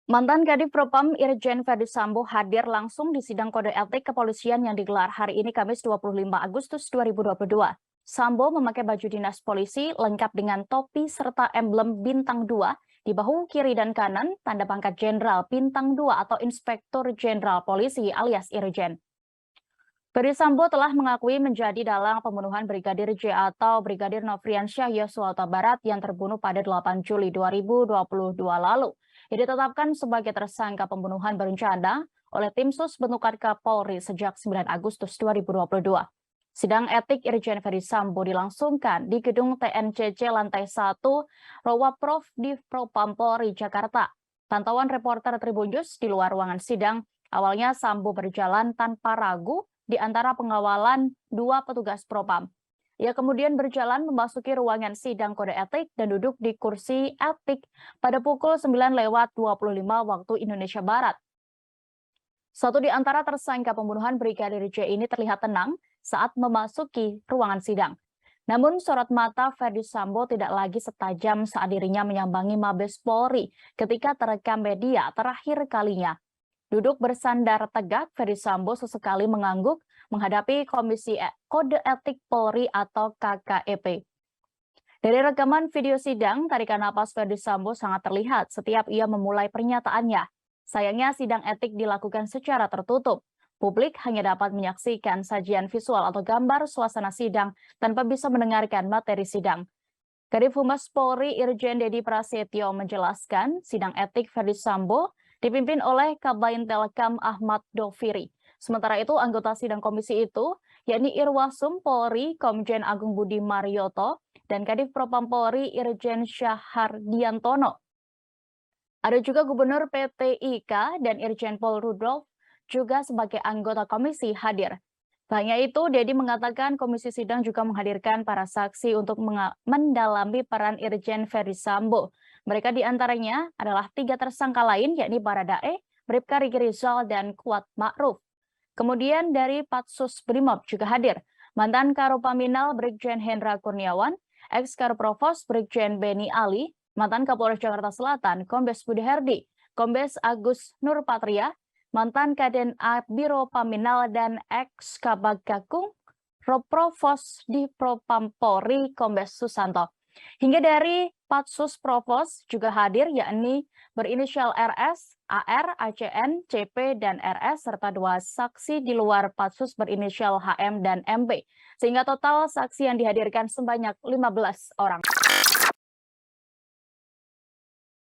Mantan Kadif Propam Irjen Verdi Sambo hadir langsung di sidang kode etik kepolisian yang digelar hari ini Kamis 25 Agustus 2022. Sambo memakai baju dinas polisi lengkap dengan topi serta emblem bintang 2 di bahu kiri dan kanan, tanda pangkat Jenderal Bintang 2 atau Inspektur Jenderal Polisi alias Irjen. Verdi Sambo telah mengakui menjadi dalang pembunuhan Brigadir J atau Brigadir Nofriansyah Yosua Huta Barat yang terbunuh pada 8 Juli 2022 lalu. Ia ditetapkan sebagai tersangka pembunuhan berencana oleh Tim Sus Bentukan Kapolri sejak 9 Agustus 2022. Sidang etik Irjen Verdi Sambo dilangsungkan di gedung TNCC lantai 1 Rowa Prof di Propam Polri Jakarta. Pantauan reporter Tribun News di luar ruangan sidang, awalnya Sambo berjalan tanpa ragu di antara pengawalan dua petugas Propam. Ia kemudian berjalan memasuki ruangan sidang kode etik dan duduk di kursi etik pada pukul 9:25 waktu Indonesia Barat. Satu di antara tersangka pembunuhan Brigadir J ini terlihat tenang saat memasuki ruangan sidang. Namun sorot mata Verdi Sambo tidak lagi setajam saat dirinya menyambangi Mabes Polri ketika terekam media terakhir kalinya. Duduk bersandar tegak, Verdi Sambo sesekali mengangguk menghadapi Komisi Kode Etik Polri atau KKEP. Dari rekaman video sidang, tarikan napas Verdi Sambo sangat terlihat setiap ia memulai pernyataannya. Sayangnya sidang etik dilakukan secara tertutup. Publik hanya dapat menyaksikan sajian visual atau gambar suasana sidang tanpa bisa mendengarkan materi sidang. Kadif Humas Polri Irjen Dedi Prasetyo menjelaskan sidang etik Verdi Sambo dipimpin oleh Kablain Telkom Ahmad Doviri. Sementara itu, anggota sidang komisi itu, yakni Irwasum Polri Komjen Agung Budi Marioto dan Kadif Propam Polri Irjen Syahardiantono. Ada juga Gubernur PT IKA dan Irjen Pol Rudolf juga sebagai anggota komisi hadir. Tak hanya itu, Dedi mengatakan komisi sidang juga menghadirkan para saksi untuk mendalami peran Irjen Verdi Sambo. Mereka diantaranya adalah 3 tersangka lain, yakni Baradae, Bribka Riki Rizal, dan Kuat Ma'ruf. Kemudian dari Patsus Brimob juga hadir, mantan Karopaminal Brigjen Hendra Kurniawan, ex-Karoprovos Brigjen Beni Ali, mantan Kapolres Jakarta Selatan Kombes Budi Herdi, Kombes Agus Nurpatria, mantan Kaden A Biro Paminal dan ex-Kabag Gakung, Provos di Propam Polri Kombes Susanto. Hingga dari Patsus Provos juga hadir, yakni berinisial RS, AR, ACN, CP, dan RS, serta 2 saksi di luar Patsus berinisial HM dan MB. Sehingga total saksi yang dihadirkan sebanyak 15 orang.